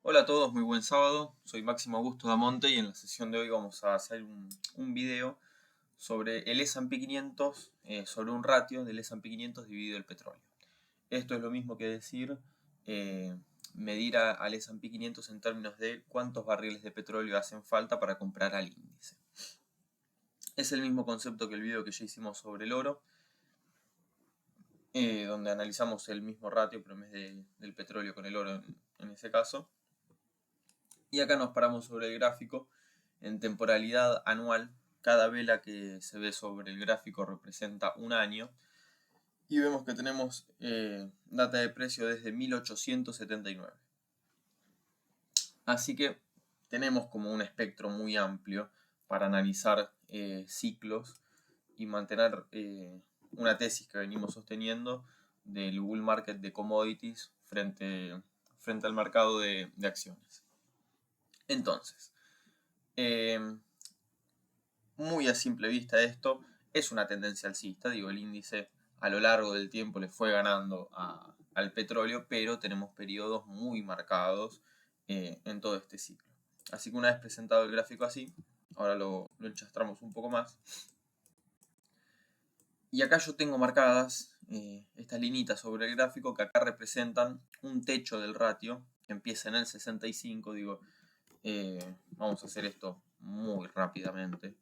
Hola a todos, muy buen sábado. Soy Máximo Augusto Damonte y en la sesión de hoy vamos a hacer un video sobre el S&P 500, sobre un ratio del S&P 500 dividido el petróleo. Esto es lo mismo que decir medir al S&P 500 en términos de cuántos barriles de petróleo hacen falta para comprar al índice. Es el mismo concepto que el video que ya hicimos sobre el oro, donde analizamos el mismo ratio, pero en vez del petróleo con el oro en ese caso. Y acá nos paramos sobre el gráfico en temporalidad anual. Cada vela que se ve sobre el gráfico representa un año. Y vemos que tenemos data de precio desde 1879. Así que tenemos como un espectro muy amplio para analizar ciclos y mantener una tesis que venimos sosteniendo del bull market de commodities frente al mercado de acciones. Entonces, muy a simple vista esto es una tendencia alcista, digo, el índice a lo largo del tiempo le fue ganando al petróleo, pero tenemos periodos muy marcados en todo este ciclo. Así que una vez presentado el gráfico así, ahora lo enchastramos un poco más. Y acá yo tengo marcadas estas linitas sobre el gráfico que acá representan un techo del ratio que empieza en el 65, digo, vamos a hacer esto muy rápidamente.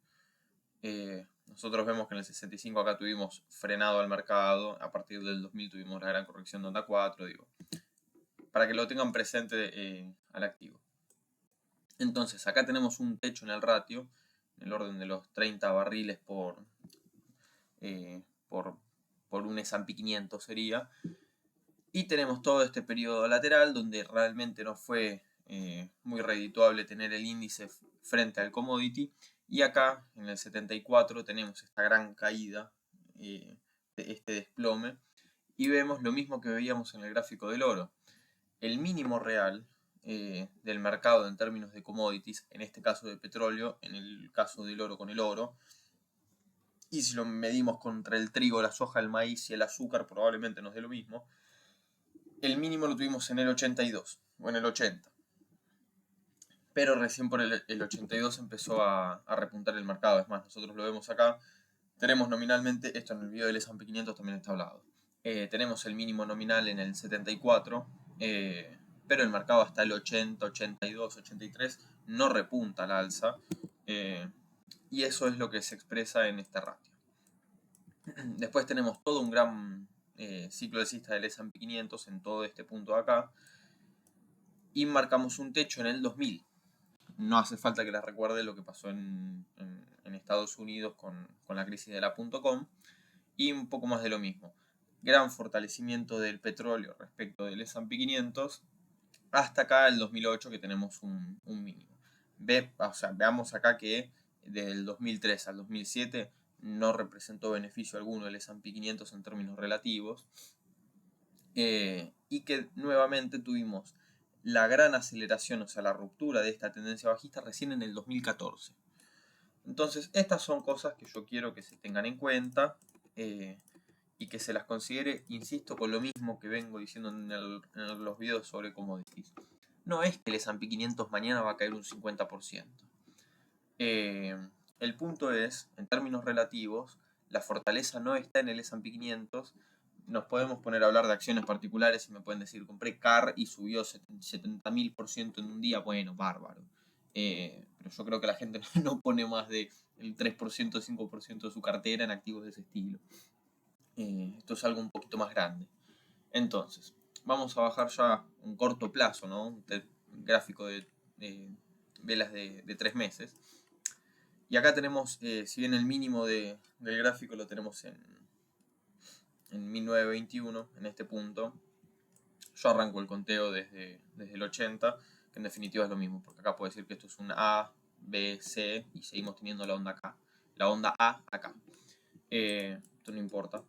Nosotros vemos que en el 65 acá tuvimos frenado al mercado, a partir del 2000 tuvimos la gran corrección de onda 4, digo, para que lo tengan presente al activo. Entonces, acá tenemos un techo en el ratio, en el orden de los 30 barriles por un S&P 500 sería, y tenemos todo este periodo lateral donde realmente no fue muy redituable tener el índice frente al commodity, y acá en el 74 tenemos esta gran caída, este desplome, y vemos lo mismo que veíamos en el gráfico del oro. El mínimo real del mercado en términos de commodities, en este caso de petróleo, en el caso del oro con el oro, y si lo medimos contra el trigo, la soja, el maíz y el azúcar, probablemente nos dé lo mismo. El mínimo lo tuvimos en el 82 o en el 80. Pero recién por el 82 empezó a repuntar el mercado. Es más, nosotros lo vemos acá. Tenemos nominalmente, esto en el video del S&P 500 también está hablado. Tenemos el mínimo nominal en el 74, pero el mercado hasta el 80, 82, 83 no repunta al alza. Y eso es lo que se expresa en este ratio. Después tenemos todo un gran ciclo alcista del S&P 500 en todo este punto de acá. Y marcamos un techo en el 2000. No hace falta que les recuerde lo que pasó en Estados Unidos con la crisis de la .com. Y un poco más de lo mismo. Gran fortalecimiento del petróleo respecto del S&P 500 hasta acá el 2008 que tenemos un mínimo. Veamos acá que desde el 2003 al 2007 no representó beneficio alguno el S&P 500 en términos relativos, y que nuevamente tuvimos la gran aceleración, o sea, la ruptura de esta tendencia bajista recién en el 2014. Entonces, estas son cosas que yo quiero que se tengan en cuenta y que se las considere, insisto, con lo mismo que vengo diciendo en los videos sobre commodities. No es que el S&P 500 mañana va a caer un 50%. El punto es, en términos relativos, la fortaleza no está en el S&P 500. Nos podemos poner a hablar de acciones particulares y me pueden decir, compré CAR y subió 70.000% en un día. Bueno, bárbaro. Pero yo creo que la gente no pone más del 3%, 5% de su cartera en activos de ese estilo. Esto es algo un poquito más grande. Entonces, vamos a bajar ya un corto plazo, ¿no? Un gráfico de velas de 3 meses. Y acá tenemos, si bien el mínimo del gráfico lo tenemos en 1921, en este punto, yo arranco el conteo desde el 80, que en definitiva es lo mismo, porque acá puedo decir que esto es un A, B, C, y seguimos teniendo la onda acá. La onda A acá. Esto no importa.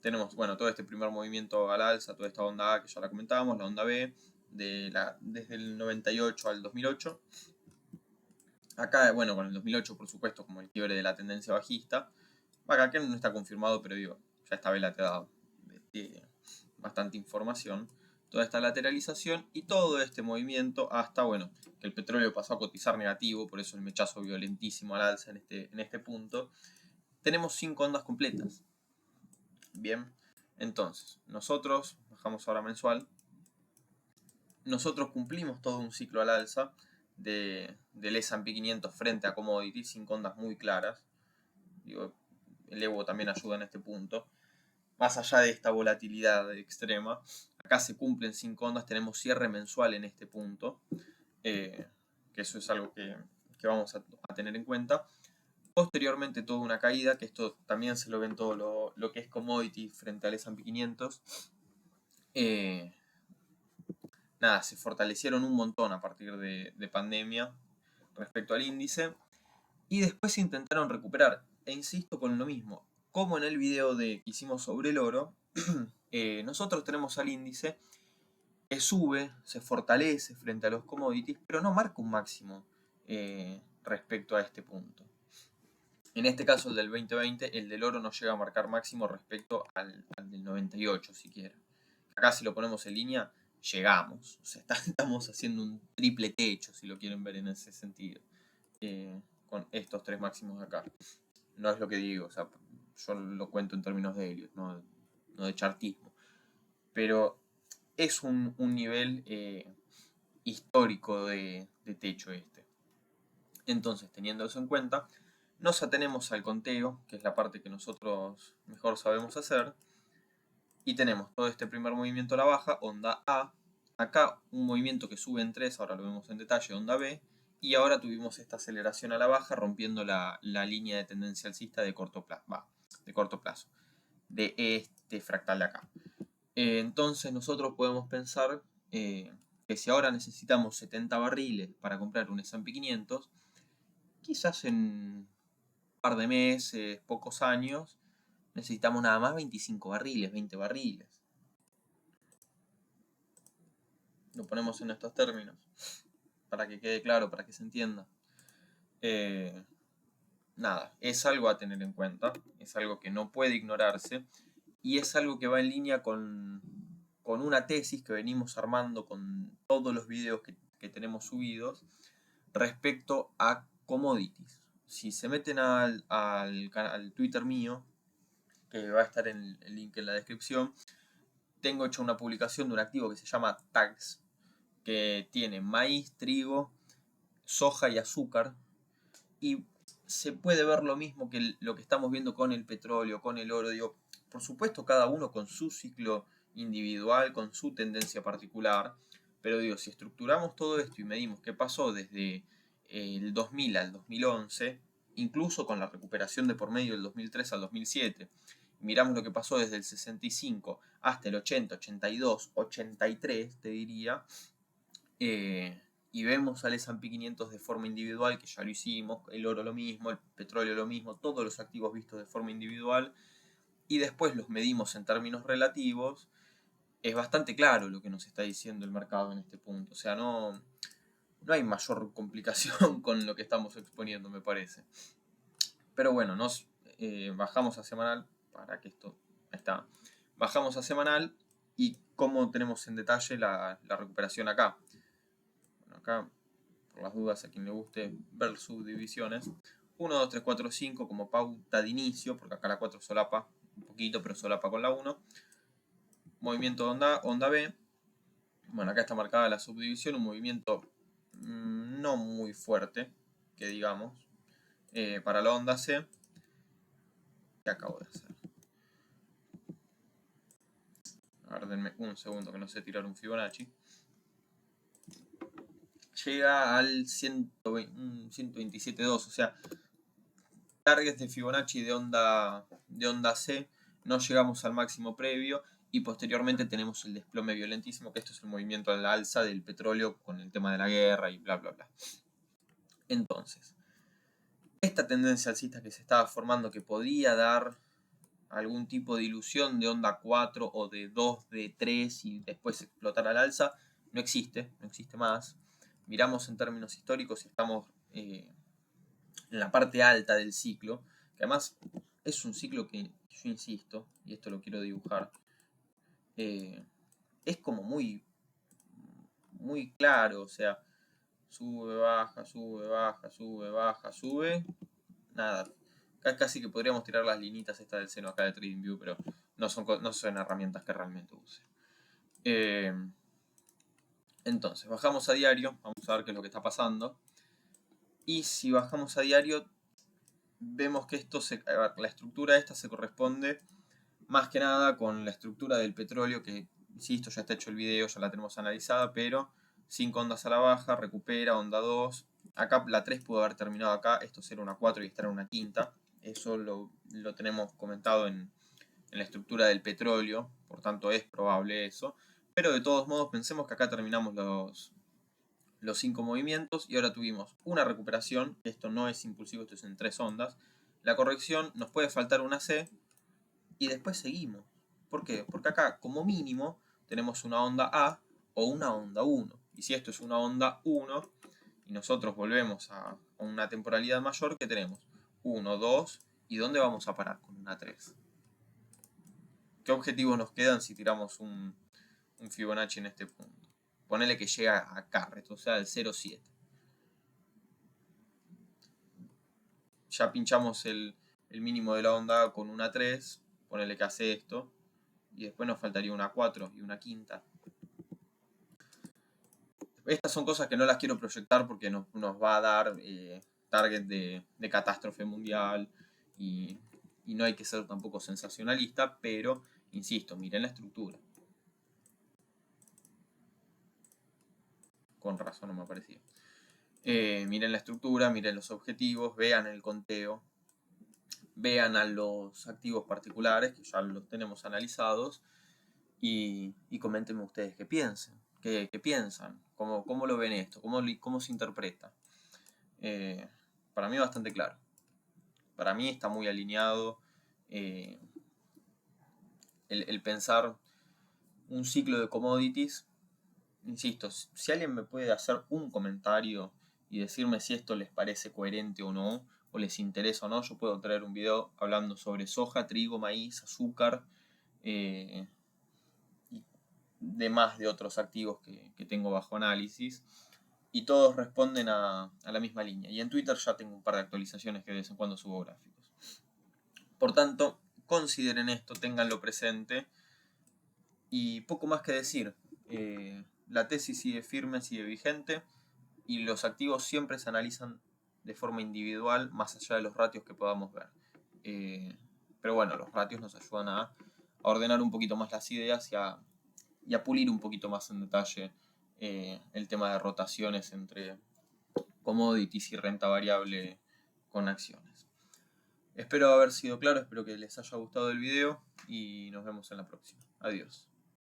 Tenemos, bueno, todo este primer movimiento al alza, toda esta onda A que ya la comentábamos, la onda B, desde el 98 al 2008. Acá, bueno, con el 2008 por supuesto como el quiebre de la tendencia bajista. Acá que no está confirmado, pero digo, ya esta vela te ha dado bastante información. toda esta lateralización y todo este movimiento hasta, bueno, que el petróleo pasó a cotizar negativo, por eso el mechazo violentísimo al alza en este punto. Tenemos 5 ondas completas. Bien, entonces, nosotros, bajamos ahora mensual, nosotros cumplimos todo un ciclo al alza del S&P 500 frente a commodities, 5 ondas muy claras. Digo, el Evo también ayuda en este punto. Más allá de esta volatilidad extrema, acá se cumplen 5 ondas, tenemos cierre mensual en este punto, que eso es algo que vamos a tener en cuenta. Posteriormente toda una caída, que esto también se lo ven todo lo que es commodity frente al S&P 500. Nada, se fortalecieron un montón a partir de pandemia respecto al índice y después se intentaron recuperar. E insisto con lo mismo, como en el video que hicimos sobre el oro, nosotros tenemos al índice que sube, se fortalece frente a los commodities, pero no marca un máximo respecto a este punto. En este caso, el del 2020, el del oro no llega a marcar máximo respecto al del 98, siquiera. Acá, si lo ponemos en línea, llegamos. O sea, estamos haciendo un triple techo, si lo quieren ver en ese sentido, con estos 3 máximos acá. No es lo que digo, o sea, yo lo cuento en términos de Elliott, no de chartismo. Pero es un nivel histórico de techo este. Entonces, teniendo eso en cuenta, nos atenemos al conteo, que es la parte que nosotros mejor sabemos hacer, y tenemos todo este primer movimiento a la baja, onda A, acá un movimiento que sube en 3, ahora lo vemos en detalle, onda B, y ahora tuvimos esta aceleración a la baja rompiendo la línea de tendencia alcista de corto plazo, de este fractal de acá. Entonces nosotros podemos pensar que si ahora necesitamos 70 barriles para comprar un S&P 500, quizás en un par de meses, pocos años, necesitamos nada más 25 barriles, 20 barriles. Lo ponemos en estos términos, para que quede claro, para que se entienda. Nada, es algo a tener en cuenta, es algo que no puede ignorarse, y es algo que va en línea con una tesis que venimos armando con todos los videos que tenemos subidos respecto a commodities. Si se meten al Twitter mío, que va a estar en el link en la descripción, tengo hecho una publicación de un activo que se llama TAGS, que tiene maíz, trigo, soja y azúcar, y se puede ver lo mismo que lo que estamos viendo con el petróleo, con el oro. Digo, por supuesto cada uno con su ciclo individual, con su tendencia particular, pero digo, si estructuramos todo esto y medimos qué pasó desde el 2000 al 2011, incluso con la recuperación de por medio del 2003 al 2007, miramos lo que pasó desde el 65 hasta el 80, 82, 83, te diría, y vemos al S&P 500 de forma individual, que ya lo hicimos, el oro lo mismo, el petróleo lo mismo, todos los activos vistos de forma individual, y después los medimos en términos relativos, es bastante claro lo que nos está diciendo el mercado en este punto. O sea, no hay mayor complicación con lo que estamos exponiendo, me parece. Pero bueno, nos bajamos a semanal, para que esto, ahí está, bajamos a semanal, y cómo tenemos en detalle la recuperación acá. Bueno, acá, por las dudas, a quien le guste ver subdivisiones, 1, 2, 3, 4, 5 como pauta de inicio, porque acá la 4 solapa un poquito, pero solapa con la 1. Movimiento de onda B. Bueno, acá está marcada la subdivisión, un movimiento no muy fuerte, que digamos, para la onda C, que acabo de hacer. A ver, denme un segundo que no sé tirar un Fibonacci. Llega al 127.2, o sea, targets de Fibonacci de onda C, no llegamos al máximo previo y posteriormente tenemos el desplome violentísimo, que esto es el movimiento a la alza del petróleo con el tema de la guerra y bla bla bla. Entonces, esta tendencia alcista que se estaba formando, que podía dar algún tipo de ilusión de onda 4 o de 2, de 3 y después explotar al alza, no existe más. Miramos en términos históricos y estamos en la parte alta del ciclo, que además es un ciclo que yo insisto, y esto lo quiero dibujar, es como muy claro, o sea, sube, baja, sube, baja, sube, baja, sube, nada. Casi que podríamos tirar las linitas estas del seno acá de TradingView, pero no son herramientas que realmente use. Entonces, bajamos a diario, vamos a ver qué es lo que está pasando. Y si bajamos a diario, vemos que la estructura esta se corresponde más que nada con la estructura del petróleo, que insisto, ya está hecho el video, ya la tenemos analizada, pero 5 ondas a la baja, recupera, onda 2. Acá la 3 pudo haber terminado acá, esto será una 4 y esta era una quinta. Eso lo tenemos comentado en la estructura del petróleo, por tanto es probable eso. Pero de todos modos, pensemos que acá terminamos los 5 movimientos y ahora tuvimos una recuperación. Esto no es impulsivo, esto es en 3 ondas. La corrección, nos puede faltar una C y después seguimos. ¿Por qué? Porque acá, como mínimo, tenemos una onda A o una onda 1. Y si esto es una onda 1 y nosotros volvemos a una temporalidad mayor, ¿qué tenemos? 1, 2, ¿y dónde vamos a parar con una 3? ¿Qué objetivos nos quedan si tiramos un Fibonacci en este punto? Ponele que llega acá, o sea, el 0,7. Ya pinchamos el mínimo de la onda con una 3, ponele que hace esto, y después nos faltaría una 4 y una quinta. Estas son cosas que no las quiero proyectar porque nos va a dar target de catástrofe mundial y no hay que ser tampoco sensacionalista, pero insisto, miren la estructura. Con razón no me parecía. Miren la estructura, miren los objetivos, vean el conteo, vean a los activos particulares que ya los tenemos analizados y coméntenme ustedes qué piensan, qué piensan, cómo lo ven esto, cómo se interpreta. Para mí bastante claro. Para mí está muy alineado el pensar un ciclo de commodities. Insisto, si alguien me puede hacer un comentario y decirme si esto les parece coherente o no, o les interesa o no, yo puedo traer un video hablando sobre soja, trigo, maíz, azúcar y demás de otros activos que tengo bajo análisis. Y todos responden a la misma línea. Y en Twitter ya tengo un par de actualizaciones que de vez en cuando subo gráficos. Por tanto, consideren esto, ténganlo presente. Y poco más que decir. La tesis sigue firme, sigue vigente. Y los activos siempre se analizan de forma individual, más allá de los ratios que podamos ver. Pero bueno, los ratios nos ayudan a ordenar un poquito más las ideas y a pulir un poquito más en detalle el tema de rotaciones entre commodities y renta variable con acciones. Espero haber sido claro, espero que les haya gustado el video y nos vemos en la próxima. Adiós.